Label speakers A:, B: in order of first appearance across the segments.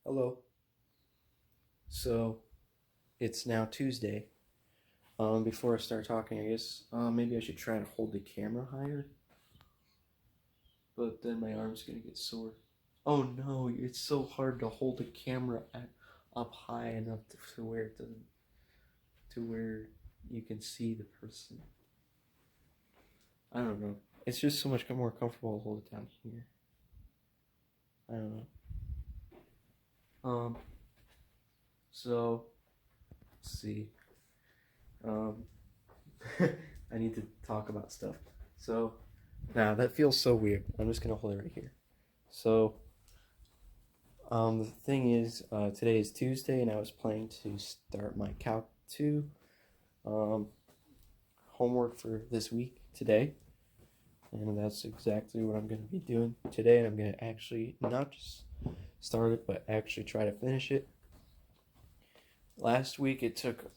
A: Hello. So it's now Tuesday. Before I start talking, I guess maybe I should try to hold the camera higher, but then my arm's gonna get sore. Oh no, it's so hard to hold the camera up high enough to where it doesn't, to where you can see the person. I don't know. It's just so much more comfortable to hold it down here. I don't know. Um, so let's see. Um, I need to talk about stuff. So, now that feels so weird. I'm just gonna hold it right here. So, the thing is, today is Tuesday, and I was planning to start my Calc 2 um, homework for this week today, and that's exactly what I'm gonna be doing today. And I'm gonna actually not just start it, but actually try to finish it. Last week it took,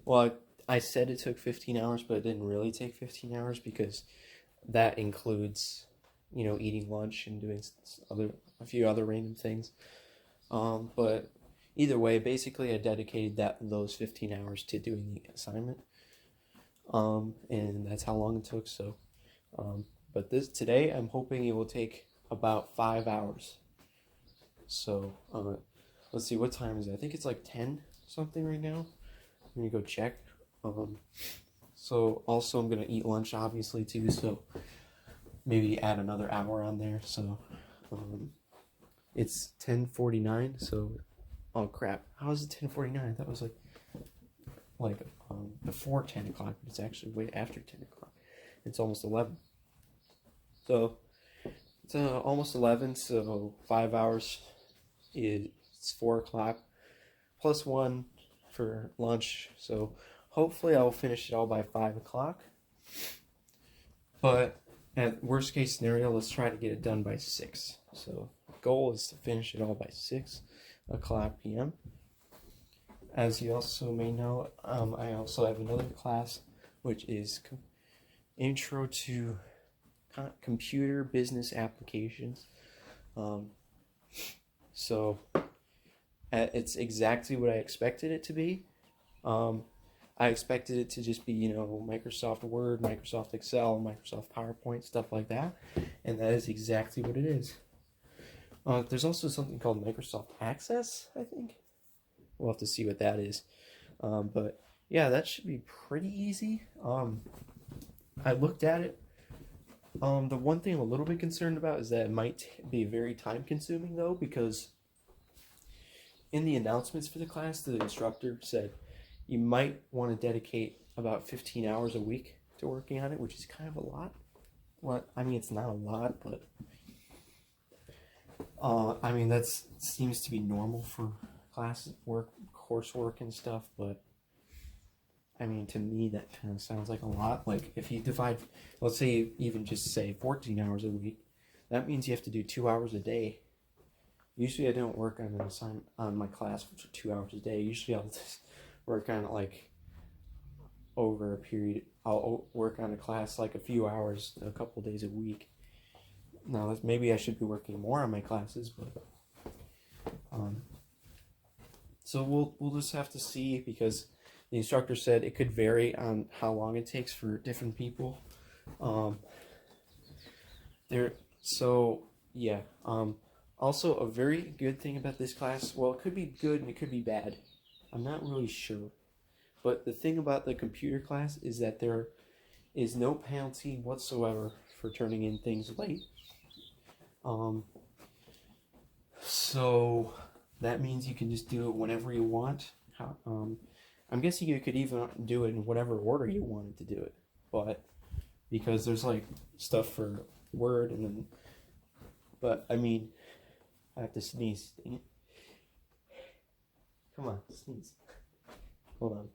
A: well, I said it took 15 hours, but it didn't really take 15 hours because that includes, eating lunch and doing a few other random things. But either way, basically, I dedicated those 15 hours to doing the assignment, and that's how long it took. So, but today, I'm hoping it will take about 5 hours. So, let's see, what time is it? I think it's like 10 something right now. I'm gonna go check. So also I'm gonna eat lunch obviously too, so maybe add another hour on there. So it's 10:49. So oh crap, how is it 10:49? That was like before 10 o'clock, but it's actually way after 10 o'clock. It's almost 11. So it's almost 11. So 5 hours is 4 o'clock plus one for lunch. So hopefully I will finish it all by 5 o'clock. But at worst case scenario, let's try to get it done by 6. So goal is to finish it all by 6 o'clock p.m. As you also may know, I also have another class which is Intro to Computer Business Applications. So it's exactly what I expected it to be. I expected it to just be, Microsoft Word, Microsoft Excel, Microsoft PowerPoint, stuff like that. And that is exactly what it is. There's also something called Microsoft Access, I think. We'll have to see what that is. But yeah, that should be pretty easy. I looked at it. The one thing I'm a little bit concerned about is that it might be very time consuming though, because in the announcements for the class, the instructor said you might want to dedicate about 15 hours a week to working on it, which is kind of a lot. Well, I mean, it's not a lot, but I mean, that seems to be normal for class work, coursework and stuff, but I mean, to me, that kind of sounds like a lot. Like, if you divide, let's say you even just say 14 hours a week, that means you have to do 2 hours a day. Usually I don't work on an assignment on my class for 2 hours a day. Usually I'll just work on it like over a period. I'll work on a class like a few hours, a couple days a week. Now, maybe I should be working more on my classes, but so we'll just have to see, because the instructor said it could vary on how long it takes for different people. So yeah. Also, a very good thing about this class, well, it could be good and it could be bad. I'm not really sure. But the thing about the computer class is that there is no penalty whatsoever for turning in things late. So that means you can just do it whenever you want. I'm guessing you could even do it in whatever order you wanted to do it. But because there's like stuff for Word and then, but I mean, I have to sneeze. Dang it. Come on, sneeze. Hold on.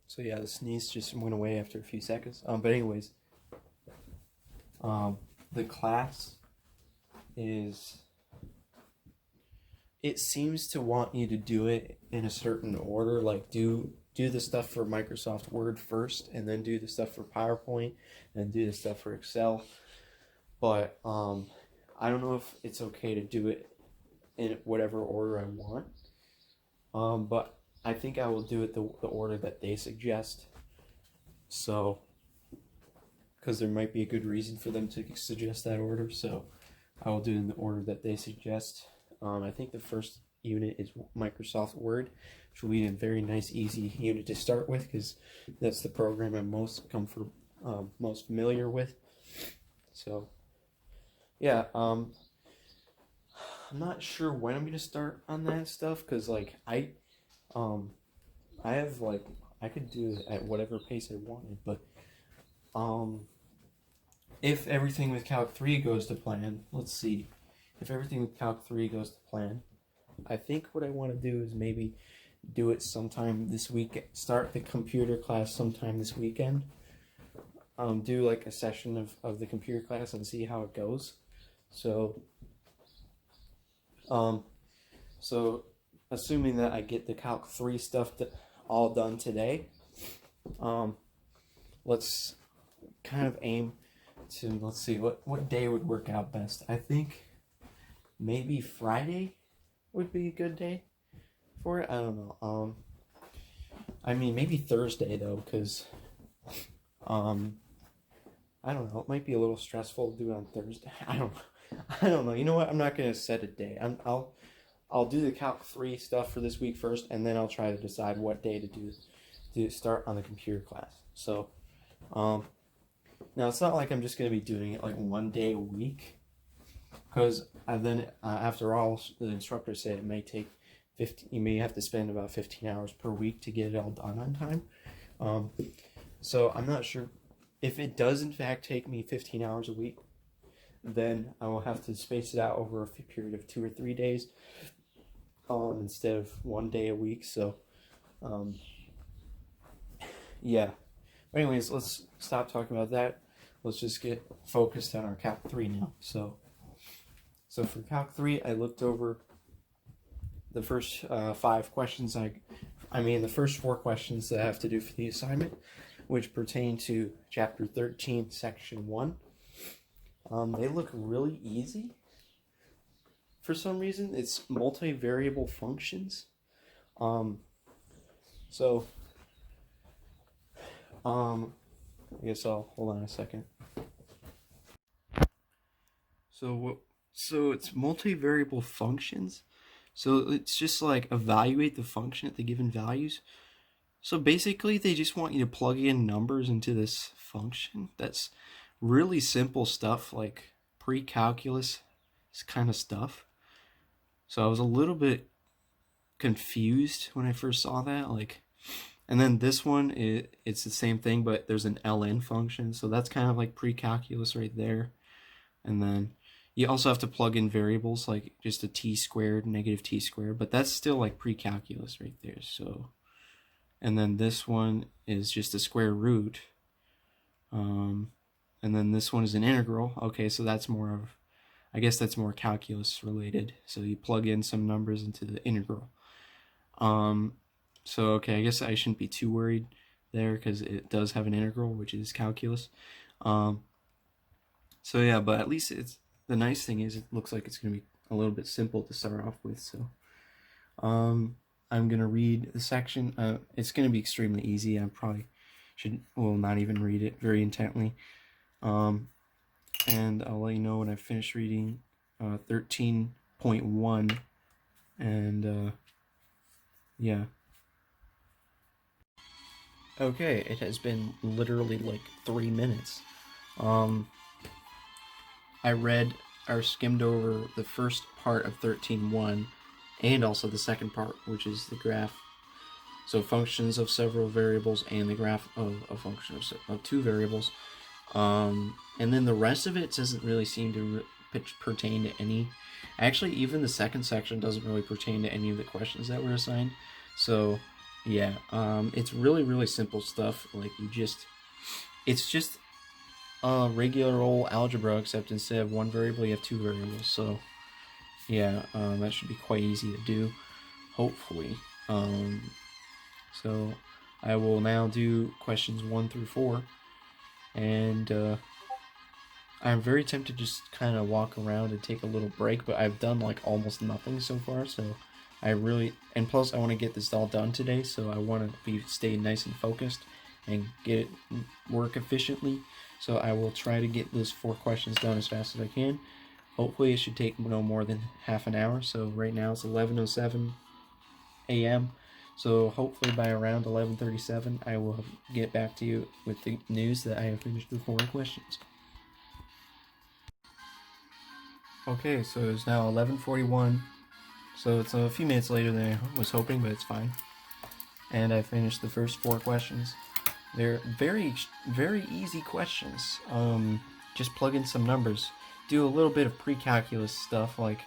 A: So yeah, the sneeze just went away after a few seconds. But anyways, the class is, it seems to want you to do it in a certain order, like do the stuff for Microsoft Word first, and then do the stuff for PowerPoint, and do the stuff for Excel. But I don't know if it's okay to do it in whatever order I want. But I think I will do it the order that they suggest. So, because there might be a good reason for them to suggest that order, so I will do it in the order that they suggest. I think the first unit is Microsoft Word, which will be a very nice, easy unit to start with, because that's the program I'm most familiar with. So, yeah, I'm not sure when I'm gonna start on that stuff, because like I have like I could do it at whatever pace I wanted, but if everything with Calc 3 goes to plan, let's see. If everything with Calc 3 goes to plan, I think what I want to do is maybe do it sometime this week. Start the computer class sometime this weekend. Do like a session of the computer class and see how it goes. So, assuming that I get the Calc 3 stuff all done today, let's kind of aim to, let's see, what day would work out best. I think maybe Friday would be a good day for it. I don't know. I mean, maybe Thursday though, because I don't know. It might be a little stressful to do it on Thursday. I don't know. You know what? I'm not gonna set a day. I'll do the Calc 3 stuff for this week first, and then I'll try to decide what day to start on the computer class. So, now it's not like I'm just gonna be doing it like one day a week, because then after all, the instructors say it may take 15. You may have to spend about 15 hours per week to get it all done on time. So I'm not sure if it does in fact take me 15 hours a week. Then I will have to space it out over a period of 2 or 3 days, instead of one day a week. So, yeah. But anyways, let's stop talking about that. Let's just get focused on our Calc 3 now. So for Calc 3, I looked over the first 5 questions. The first 4 questions that I have to do for the assignment, which pertain to Chapter 13, Section 1. They look really easy. For some reason, it's multivariable functions. I guess I'll hold on a second. So it's multivariable functions. So it's just like evaluate the function at the given values. So basically, they just want you to plug in numbers into this function. That's really simple stuff, like pre-calculus kind of stuff. So I was a little bit confused when I first saw that. And then this one, it's the same thing, but there's an ln function. So that's kind of like pre-calculus right there. And then you also have to plug in variables like just a t squared, negative t squared, but that's still like pre-calculus right there. So, and then this one is just a square root. And then this one is an integral. Okay, so that's I guess that's more calculus related. So you plug in some numbers into the integral. So okay, I guess I shouldn't be too worried there because it does have an integral, which is calculus. So yeah, but at least the nice thing is it looks like it's going to be a little bit simple to start off with. So I'm going to read the section. It's going to be extremely easy. I probably will not even read it very intently. And I'll let you know when I finish reading 13.1. And yeah. Okay, it has been literally like 3 minutes. I read or skimmed over the first part of 13.1 and also the second part, which is the graph. So functions of several variables and the graph of a function of 2 variables. And then the rest of it doesn't really seem to pertain to any. Actually, even the second section doesn't really pertain to any of the questions that were assigned. So yeah, it's really, really simple stuff. Like it's just regular old algebra, except instead of 1 variable, you have 2 variables. So yeah, that should be quite easy to do, hopefully. So I will now do questions 1 through 4, and I'm very tempted to just kind of walk around and take a little break, but I've done like almost nothing so far, so I really, and plus I want to get this all done today, so I want to stay nice and focused and get it work efficiently. So I will try to get those 4 questions done as fast as I can. Hopefully it should take no more than half an hour. So right now it's 11:07 a.m. So hopefully by around 11:37 I will get back to you with the news that I have finished the 4 questions. Okay, so it's now 11:41. So it's a few minutes later than I was hoping, but it's fine. And I finished the first 4 questions. They're very, very easy questions. Just plug in some numbers. Do a little bit of pre-calculus stuff, like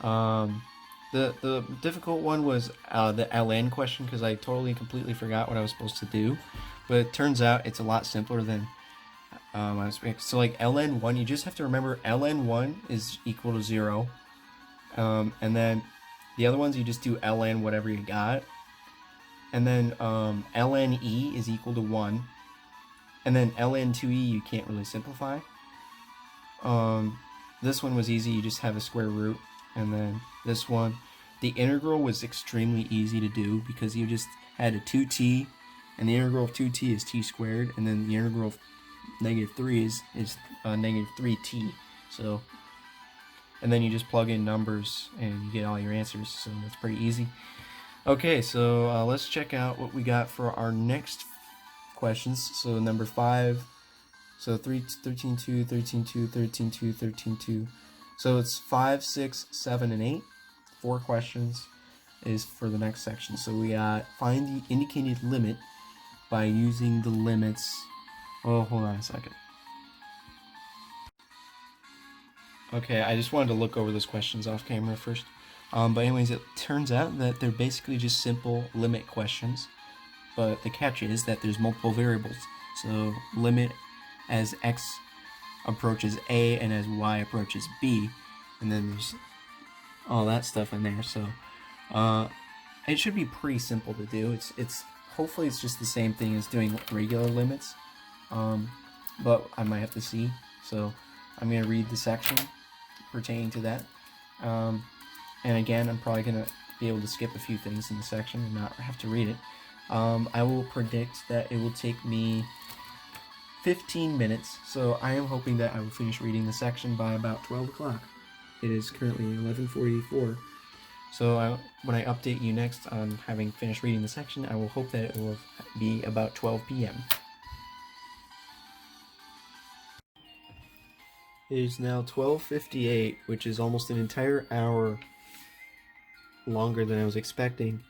A: the difficult one was the ln question, because I totally completely forgot what I was supposed to do. But it turns out it's a lot simpler than I was expecting. So like ln1, you just have to remember ln1 is equal to 0. And then the other ones you just do ln whatever you got. And then ln e is equal to 1. And then ln 2e you can't really simplify. This one was easy, you just have a square root. And then this one, the integral was extremely easy to do because you just had a 2t, and the integral of 2t is t squared, and then the integral of -3 is negative 3t. So, and then you just plug in numbers and you get all your answers, so that's pretty easy. Okay, so let's check out what we got for our next questions. So number 5, so 13, 2, 13, 2, 13, 2, 13, 2. So it's 5, 6, 7, and 8. 4 questions is for the next section. So we got find the indicated limit by using the limits. Oh, hold on a second. Okay, I just wanted to look over those questions off camera first. But anyways, it turns out that they're basically just simple limit questions. But the catch is that there's multiple variables. So limit as x approaches a and as y approaches b. And then there's all that stuff in there. So it should be pretty simple to do. It's hopefully it's just the same thing as doing regular limits. But I might have to see. So I'm going to read the section pertaining to that. And again, I'm probably going to be able to skip a few things in the section and not have to read it. I will predict that it will take me 15 minutes, so I am hoping that I will finish reading the section by about 12 o'clock. It is currently 11:44, so when I update you next on having finished reading the section, I will hope that it will be about 12 p.m. It is now 12:58, which is almost an entire hour longer than I was expecting,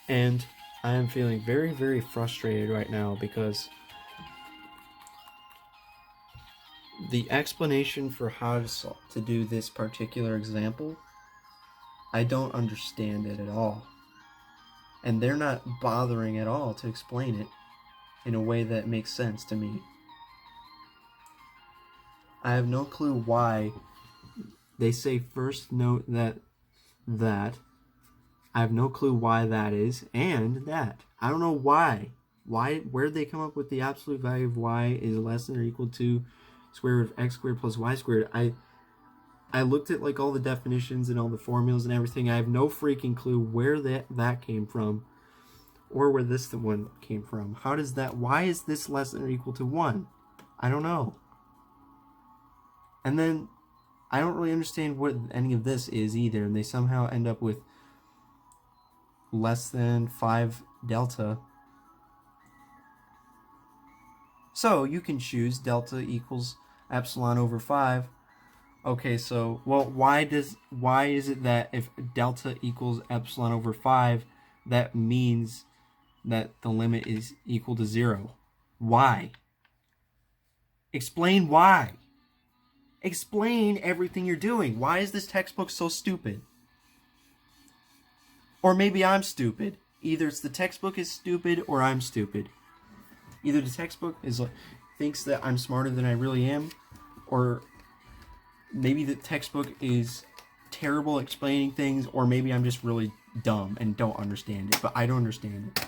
A: and I am feeling very, very frustrated right now because the explanation for how to do this particular example, I don't understand it at all, and they're not bothering at all to explain it in a way that makes sense to me. I have no clue why they say first note that I have no clue why that is, and that. I don't know why. Where'd they come up with the absolute value of y is less than or equal to square root of x squared plus y squared? I looked at like all the definitions and all the formulas and everything. I have no freaking clue where that came from, or where this one came from. How does that? Why is this less than or equal to 1? I don't know. And then I don't really understand what any of this is either, and they somehow end up with less than 5 delta. So you can choose delta equals epsilon over 5. Okay, so, well, why is it that if delta equals epsilon over 5, that means that the limit is equal to 0? Why? Explain why. Explain everything you're doing. Why is this textbook so stupid? Or maybe I'm stupid. Either it's the textbook is stupid or I'm stupid. Either the textbook thinks that I'm smarter than I really am, or maybe the textbook is terrible at explaining things, or maybe I'm just really dumb and don't understand it, but I don't understand it.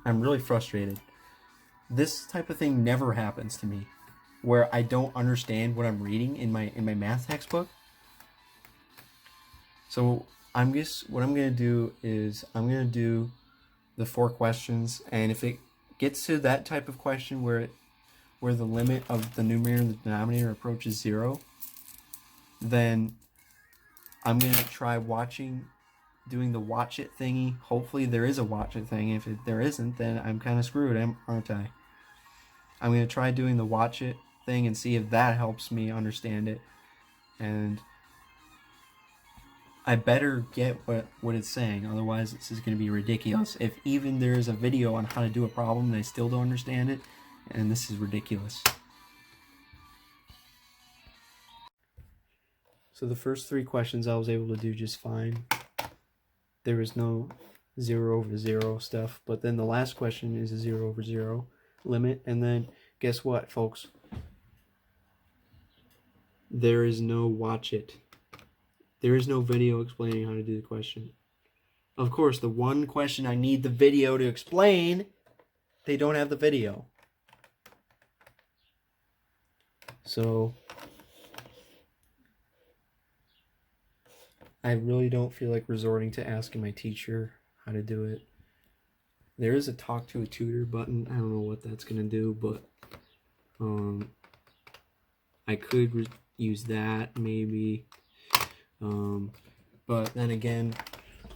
A: I'm really frustrated. This type of thing never happens to me. where I don't understand what I'm reading in my math textbook. So what I'm gonna do is I'm gonna do the 4 questions, and if it gets to that type of question where the limit of the numerator and the denominator approaches 0, then I'm gonna try doing the watch it thingy. Hopefully there is a watch it thing. If there isn't, then I'm kind of screwed, aren't I? I'm gonna try doing the watch it thing and see if that helps me understand it. And I better get what it's saying, otherwise this is going to be ridiculous. If even there's a video on how to do a problem and I still don't understand it, and this is ridiculous. So the first 3 questions I was able to do just fine. There was no 0 over 0 stuff, but then the last question is a 0 over 0 limit, and then guess what, folks? There is no watch it. There is no video explaining how to do the question. Of course, the one question I need the video to explain, they don't have the video. So, I really don't feel like resorting to asking my teacher how to do it. There is a talk to a tutor button. I don't know what that's going to do, but I could use that maybe. But then again,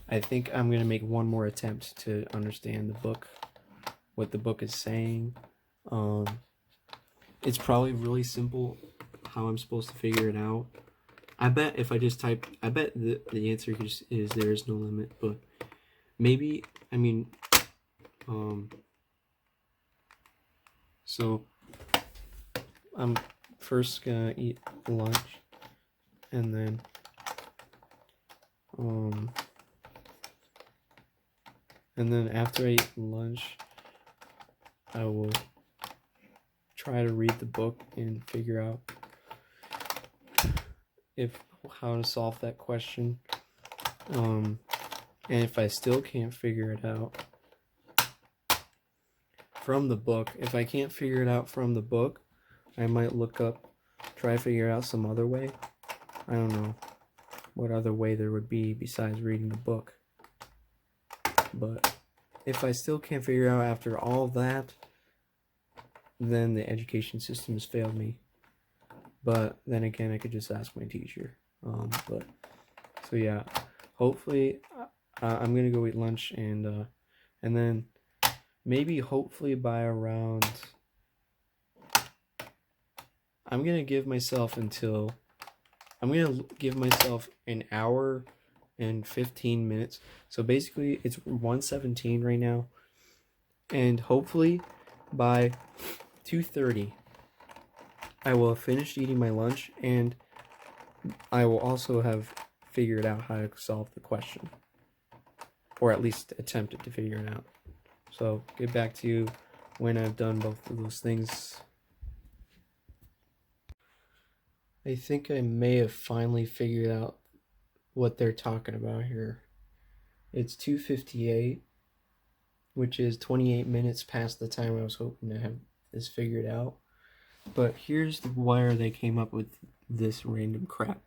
A: I think I'm going to make one more attempt to understand the book, what the book is saying. It's probably really simple how I'm supposed to figure it out. I bet if I just type, I bet the answer is there is no limit, but maybe, I mean, so I'm first gonna eat lunch, and then after I eat lunch, I will try to read the book and figure out how to solve that question. And if I still can't figure it out from the book, if I can't figure it out from the book, I might try to figure it out some other way. I don't know what other way there would be besides reading the book. But if I still can't figure it out after all of that, then the education system has failed me. But then again, I could just ask my teacher. So yeah, hopefully I'm gonna go eat lunch, and then maybe hopefully by around, I'm gonna give myself an hour and 15 minutes. So basically it's 1:17 right now, and hopefully by 2:30 I will have finished eating my lunch, and I will also have figured out how to solve the question, or at least attempted to figure it out. So get back to you when I've done both of those things. I think I may have finally figured out what they're talking about here. It's 2:58, which is 28 minutes past the time I was hoping to have this figured out. But here's where they came up with this random crap.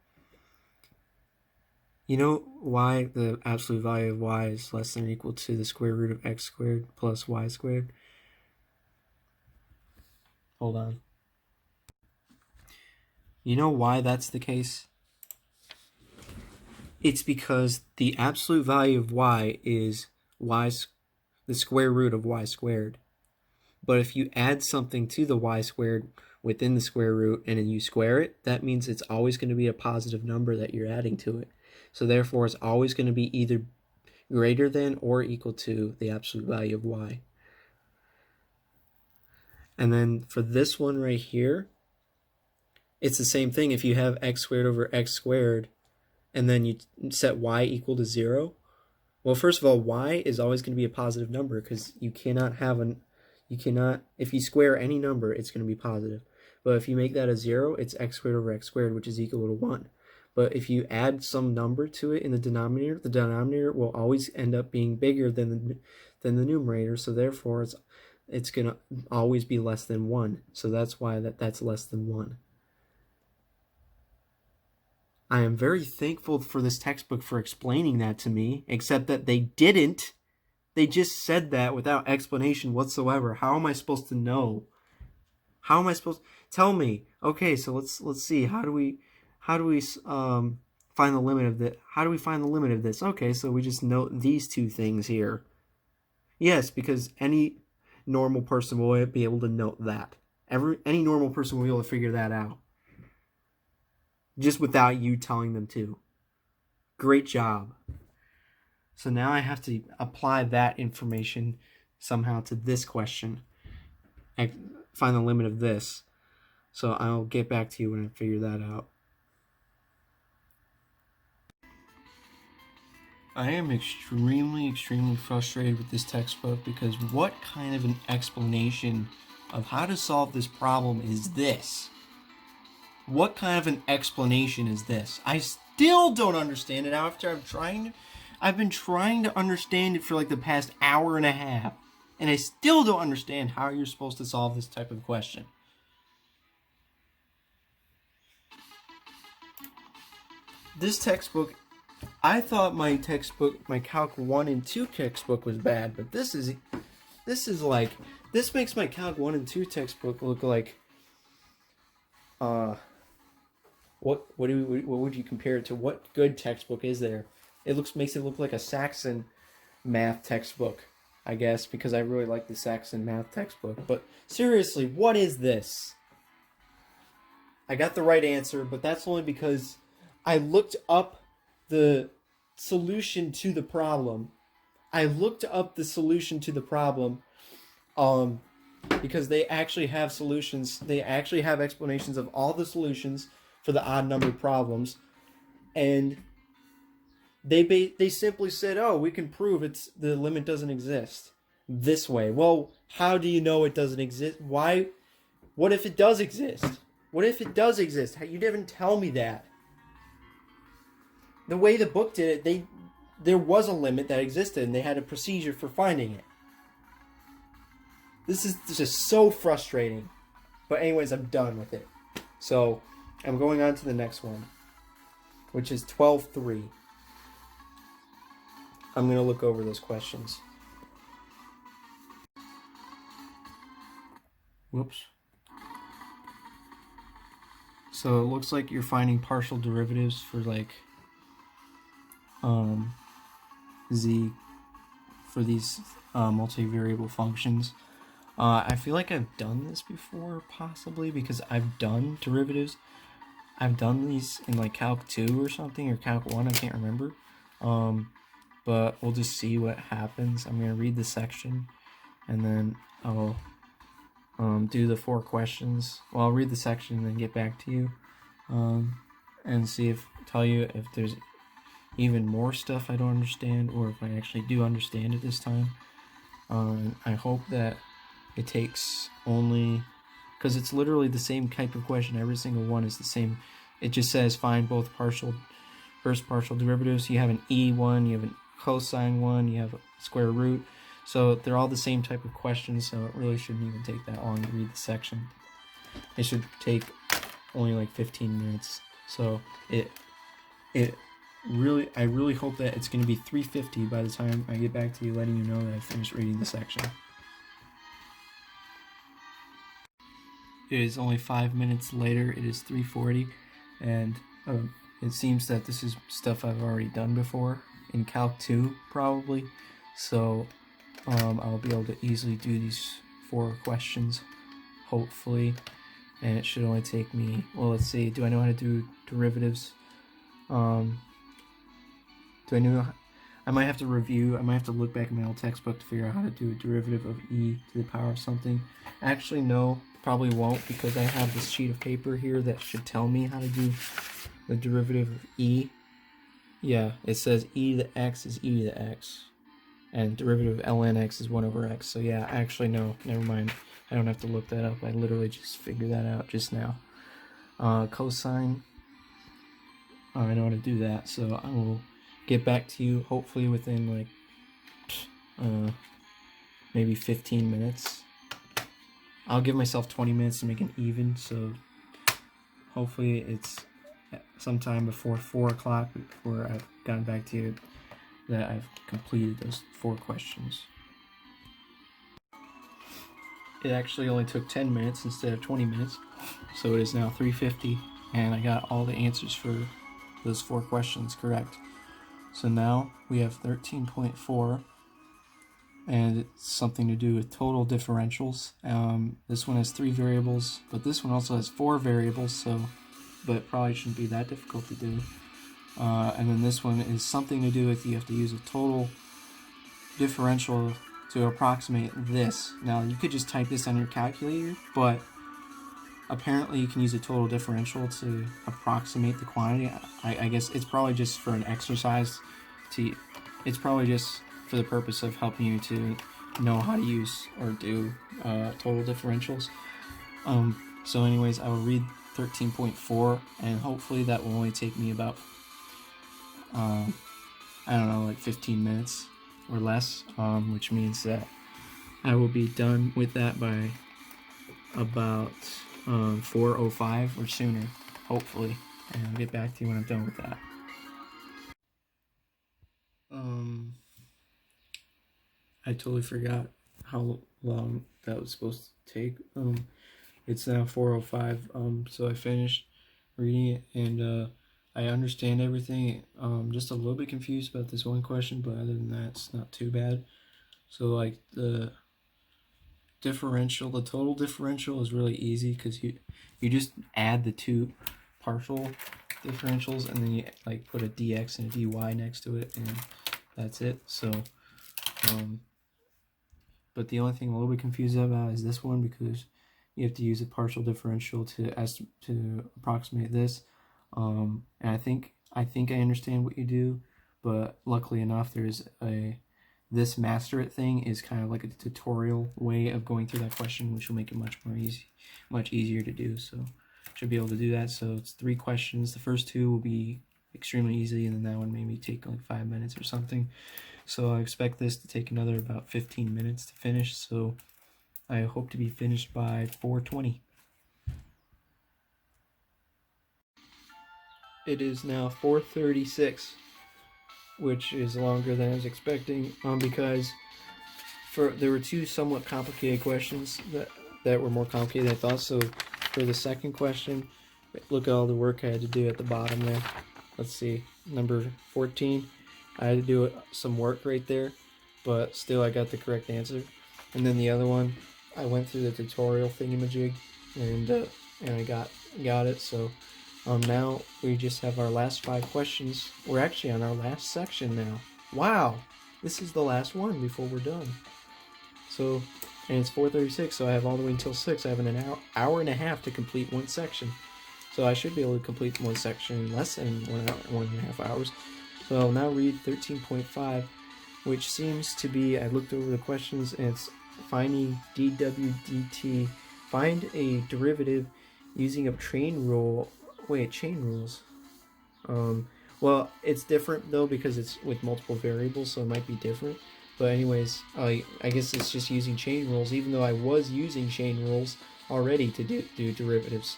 A: You know why the absolute value of y is less than or equal to the square root of x squared plus y squared? Hold on. You know why that's the case? It's because the absolute value of y is the square root of y squared. But if you add something to the y squared within the square root and then you square it, that means it's always going to be a positive number that you're adding to it. So therefore, it's always going to be either greater than or equal to the absolute value of y. And then for this one right here, it's the same thing. If you have x squared over x squared, and then you set y equal to 0, well, first of all, y is always going to be a positive number, because you cannot, if you square any number, it's going to be positive. But if you make that a 0, it's x squared over x squared, which is equal to 1. But if you add some number to it in the denominator will always end up being bigger than the numerator. So therefore, it's going to always be less than 1. So that's why that's less than 1. I am very thankful for this textbook for explaining that to me, except that they didn't. They just said that without explanation whatsoever. How am I supposed to know? How am I supposed to tell me? Okay, so let's see. How do we find the limit of this? How do we find the limit of this? Okay, so we just note these two things here. Yes, because any normal person will be able to note that. Any normal person will be able to figure that out. Just without you telling them to. Great job. So now I have to apply that information somehow to this question. And find the limit of this. So I'll get back to you when I figure that out. I am extremely frustrated with this textbook because what kind of an explanation of how to solve this problem is this? What kind of an explanation is this? I still don't understand it after I've been trying to understand it for like the past hour and a half, and I still don't understand how you're supposed to solve this type of question. This textbook, I thought my textbook, my Calc 1 and 2 textbook was bad, but this makes my Calc 1 and 2 textbook look like, what would you compare it to? What good textbook is there? It makes it look like a Saxon math textbook, I guess, because I really like the Saxon math textbook. But seriously, what is this? I got the right answer, but that's only because I looked up the solution to the problem. Because they actually have solutions. They actually have explanations of all the solutions for the odd numbered problems, and they simply said, "Oh, we can prove the limit doesn't exist this way." Well, how do you know it doesn't exist? Why? What if it does exist? What if it does exist? You didn't tell me that. The way the book did it, there was a limit that existed, and they had a procedure for finding it. This is just so frustrating. But anyways, I'm done with it. So I'm going on to the next one, which is 12.3. I'm going to look over those questions. Whoops. So it looks like you're finding partial derivatives for like z for these multivariable functions. I feel like I've done this before, possibly, because I've done derivatives. I've done these in like Calc 2 or something, or Calc 1, I can't remember. But we'll just see what happens. I'm going to read the section, and then I'll do the 4 questions. Well, I'll read the section and then get back to you, and tell you if there's even more stuff I don't understand, or if I actually do understand it this time. I hope that it takes only, because it's literally the same type of question. Every single one is the same. It just says find both first partial derivatives. You have an e1, you have a cosine one, you have a square root. So they're all the same type of questions, so it really shouldn't even take that long to read the section. It should take only like 15 minutes. So I really hope that it's going to be 3:50 by the time I get back to you, letting you know that I finished reading the section. It is only 5 minutes later. It is 3:40, and it seems that this is stuff I've already done before in Calc 2, probably. So I'll be able to easily do these 4 questions, hopefully, and it should only take me, well, let's see, do I know how to do derivatives? I might have to look back at my old textbook to figure out how to do a derivative of e to the power of something. Actually, no, probably won't, because I have this sheet of paper here that should tell me how to do the derivative of e. Yeah, it says e to the x is e to the x, and derivative of ln x is 1 over x. So yeah, actually no, never mind. I don't have to look that up. I literally just figured that out just now. Cosine, I know how to do that, so I will get back to you hopefully within like maybe 15 minutes. I'll give myself 20 minutes to make an even, so hopefully it's sometime before 4 o'clock, before I've gotten back to you, that I've completed those 4 questions. It actually only took 10 minutes instead of 20 minutes, so it is now 3:50, and I got all the answers for those 4 questions correct. So now we have 13.4, and it's something to do with total differentials. This one has 3 variables, but this one also has 4 variables, but it probably shouldn't be that difficult to do. And then this one is something to do with, you have to use a total differential to approximate this. Now you could just type this on your calculator, but apparently you can use a total differential to approximate the quantity. I guess it's probably just for an exercise. It's probably just for the purpose of helping you to know how to use or do total differentials. So anyways, I will read 13.4, and hopefully that will only take me about I don't know, like 15 minutes or less, which means that I will be done with that by about 4:05 or sooner, hopefully, and I'll get back to you when I'm done with that. I totally forgot how long that was supposed to take. It's now 4:05, so I finished reading it, and I understand everything. Just a little bit confused about this one question, but other than that, it's not too bad. So like the total differential is really easy, because you just add the 2 partial differentials, and then you like put a dx and a dy next to it, and that's it. So but the only thing I'm a little bit confused about is this one, because you have to use a partial differential to approximate this. And I think I understand what you do, but luckily enough, there's this master it thing is kind of like a tutorial way of going through that question, which will make it much easier to do. So should be able to do that. So it's 3 questions. The first 2 will be extremely easy, and then that one maybe take like 5 minutes or something. So I expect this to take another about 15 minutes to finish. So I hope to be finished by 4:20. It is now 4:36, which is longer than I was expecting, because there were 2 somewhat complicated questions that were more complicated than I thought. So for the second question, look at all the work I had to do at the bottom there. Let's see, number 14. I had to do some work right there, but still I got the correct answer. And then the other one, I went through the tutorial thingamajig, and I got it. So now we just have our last 5 questions. We're actually on our last section now. Wow, this is the last one before we're done. So, and it's 4:36, so I have all the way until 6. I have an hour and a half to complete one section. So I should be able to complete one section in less than 1.5 hours. So I'll now read 13.5, which seems to be, I looked over the questions, and it's finding dw/dt. Find a derivative using a chain rule. Wait, chain rules. Well, it's different though, because it's with multiple variables, so it might be different. But anyways, I guess it's just using chain rules, even though I was using chain rules already to do derivatives.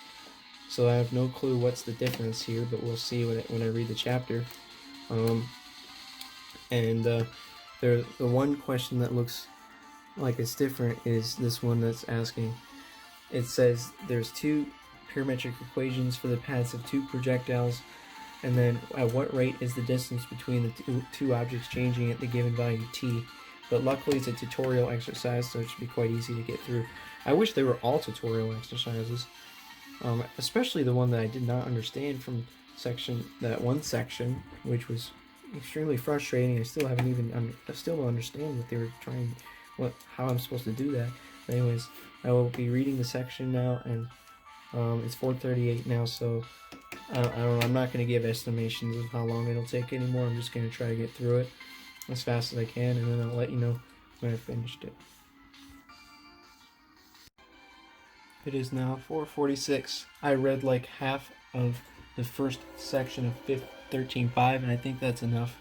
A: So I have no clue what's the difference here, but we'll see when I read the chapter. The one question that looks like it's different is this one that's asking. It says there's 2 parametric equations for the paths of 2 projectiles, and then at what rate is the distance between the two objects changing at the given value t. But luckily it's a tutorial exercise, so it should be quite easy to get through. I wish they were all tutorial exercises, especially the one that I did not understand from that one section, which was extremely frustrating. I still don't understand what they were how I'm supposed to do that. But anyways, I will be reading the section now, and it's 4:38 now, so I don't know. I'm not going to give estimations of how long it'll take anymore. I'm just going to try to get through it as fast as I can, and then I'll let you know when I finished it. It is now 4:46. I read like half of the first section of 13.5, and I think that's enough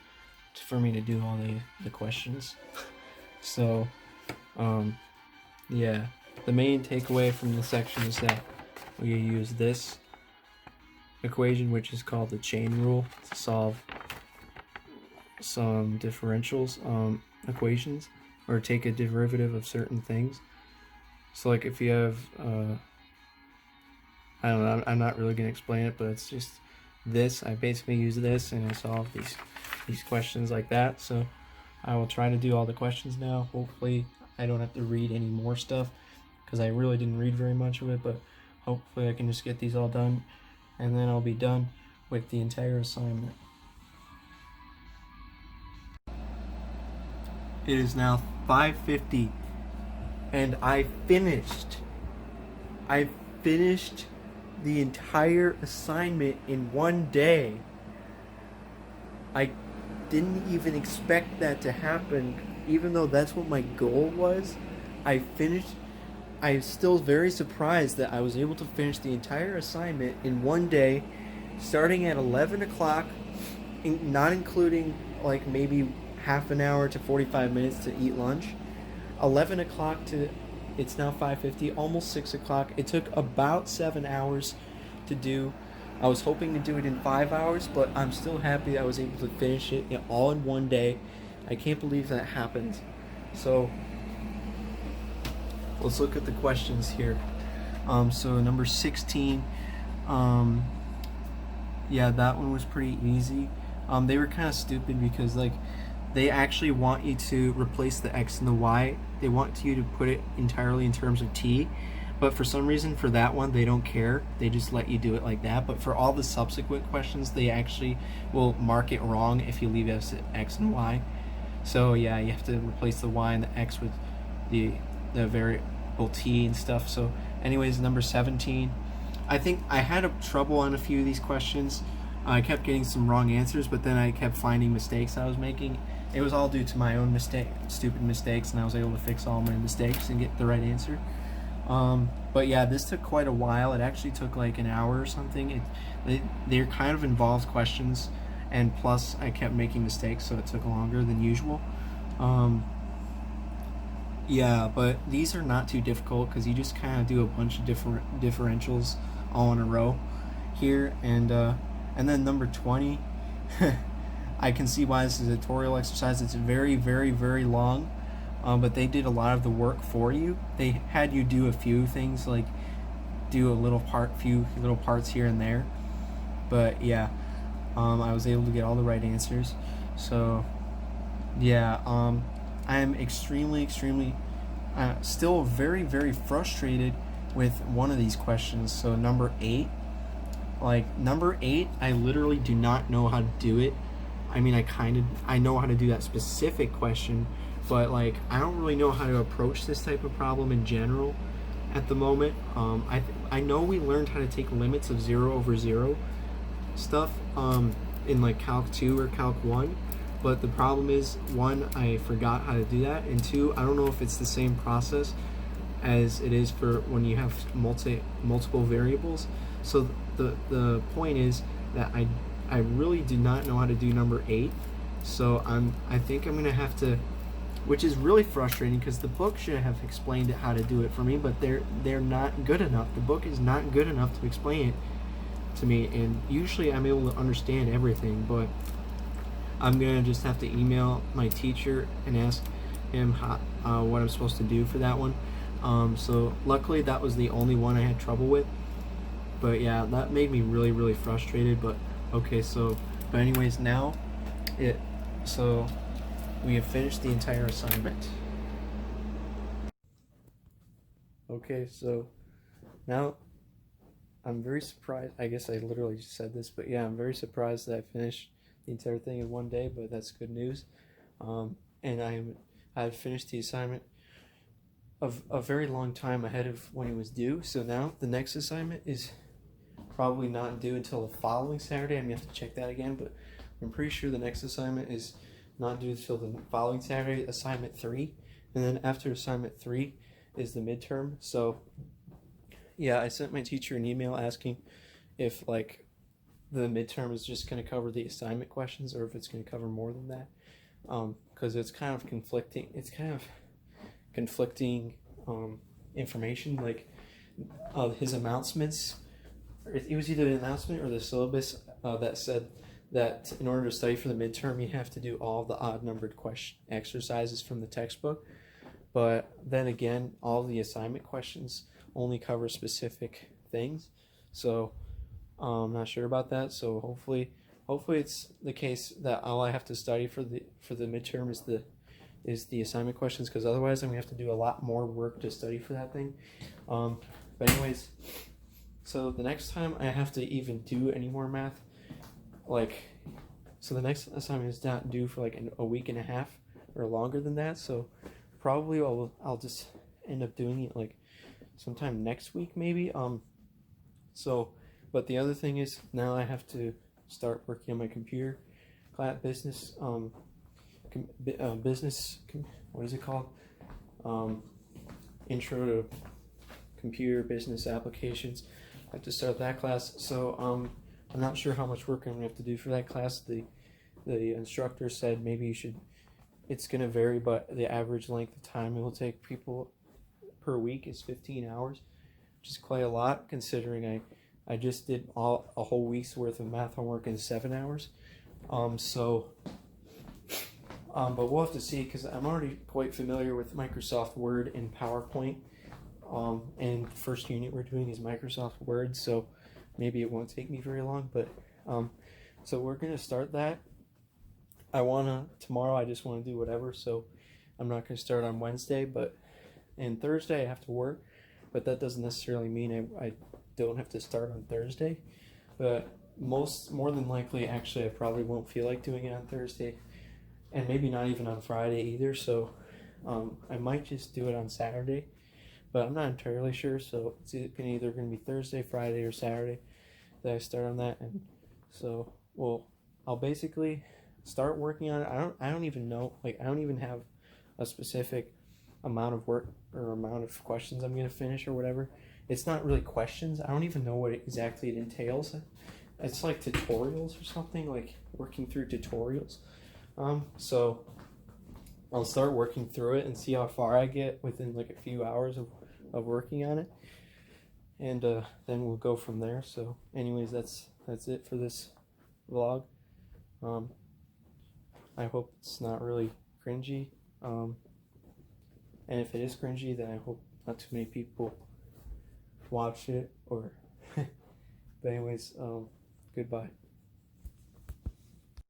A: for me to do all the questions. So, yeah. the main takeaway from the section is that we use this equation, which is called the chain rule, to solve some differentials equations, or take a derivative of certain things. So like if you have I don't know, I'm not really going to explain it, but it's just this. I basically use this and I solve these questions like that. So I will try to do all the questions now. Hopefully I don't have to read any more stuff, because I really didn't read very much of it, but hopefully I can just get these all done, and then I'll be done with the entire assignment. It is now 5:50 and I finished the entire assignment in one day. I didn't even expect that to happen, even though that's what my goal was. I'm still very surprised that I was able to finish the entire assignment in one day, starting at 11 o'clock, not including like maybe half an hour to 45 minutes to eat lunch. 11 o'clock to, it's now 5:50, almost 6 o'clock. It took about 7 hours to do. I was hoping to do it in 5 hours, but I'm still happy I was able to finish it all in one day. I can't believe that happened. So let's look at the questions here. So number 16, yeah, that one was pretty easy. They were kind of stupid because like they actually want you to replace the x and the y. They want you to put it entirely in terms of t, but for some reason for that one they don't care. They just let you do it like that. But for all the subsequent questions, they actually will mark it wrong if you leave x and y. So yeah, you have to replace the y and the x with the variable t and stuff. So anyways, number 17, I think I had trouble on a few of these questions. I kept getting some wrong answers, but then I kept finding mistakes I was making. It was all due to my own stupid mistakes, and I was able to fix all my mistakes and get the right answer. But yeah, this took quite a while. It actually took like an hour or something. They're kind of involved questions, and plus I kept making mistakes, so it took longer than usual. Yeah, but these are not too difficult because you just kind of do a bunch of different differentials all in a row here, and then number 20. I can see why this is a tutorial exercise. It's very, very, very long, but they did a lot of the work for you. They had you do a few things, like do a few little parts here and there. But yeah, I was able to get all the right answers. So yeah, I am extremely, still very, very frustrated with one of these questions. So number 8, I literally do not know how to do it. I mean, I know how to do that specific question, but like I don't really know how to approach this type of problem in general at the moment. I know we learned how to take limits of 0 over 0 stuff in like Calc 2 or Calc 1, but the problem is, 1, I forgot how to do that, and 2, I don't know if it's the same process as it is for when you have multiple variables. So the point is that I really do not know how to do number 8, so I think I'm gonna have to, which is really frustrating because the book should have explained how to do it for me, but they're not good enough. The book is not good enough to explain it to me, and usually I'm able to understand everything, but I'm gonna just have to email my teacher and ask him what I'm supposed to do for that one. So luckily that was the only one I had trouble with, but yeah, that made me really, really frustrated. But okay, but anyways, so we have finished the entire assignment. Okay, so now I'm very surprised. I guess I literally just said this, but yeah, I'm very surprised that I finished the entire thing in one day, but that's good news. And I've finished the assignment of a very long time ahead of when it was due. So now the next assignment is probably not due until the following Saturday. I may have to check that again, but I'm pretty sure the next assignment is not due until the following Saturday, assignment 3. And then after assignment 3 is the midterm. So yeah, I sent my teacher an email asking if like the midterm is just going to cover the assignment questions or if it's going to cover more than that, because it's kind of conflicting. information, like his announcements. It was either the announcement or the syllabus that said that in order to study for the midterm, you have to do all the odd numbered question exercises from the textbook. But then again, all the assignment questions only cover specific things. So I'm not sure about that. So hopefully it's the case that all I have to study for the midterm is the assignment questions, because otherwise I'm gonna have to do a lot more work to study for that thing. But anyways, so the next time I have to even do any more math, so the next assignment is not due for like a week and a half or longer than that. So probably I'll just end up doing it like sometime next week maybe. But the other thing is now I have to start working on my computer class business. What is it called? Intro to Computer Business Applications. I have to start that class. So I'm not sure how much work I'm gonna have to do for that class. The instructor said maybe you should. It's gonna vary, but the average length of time it will take people per week is 15 hours, which is quite a lot considering I just did a whole week's worth of math homework in 7 hours. But we'll have to see, because I'm already quite familiar with Microsoft Word and PowerPoint. And the first unit we're doing is Microsoft Word, so maybe it won't take me very long. But so we're gonna start that. Tomorrow I just want to do whatever, so I'm not gonna start on Wednesday, and Thursday I have to work, but that doesn't necessarily mean I don't have to start on Thursday. But more than likely, actually, I probably won't feel like doing it on Thursday, and maybe not even on Friday either. So I might just do it on Saturday, but I'm not entirely sure. So it's either going to be Thursday, Friday, or Saturday that I start on that. And so, I'll basically start working on it. I don't even know. Like, I don't even have a specific amount of work or amount of questions I'm going to finish or whatever. It's not really questions. I don't even know what exactly it entails. It's like tutorials or something, like working through tutorials. So I'll start working through it and see how far I get within like a few hours of working on it, and then we'll go from there. So anyways, that's it for this vlog. I hope it's not really cringy, and if it is cringy, then I hope not too many people watch it, or but anyways, goodbye.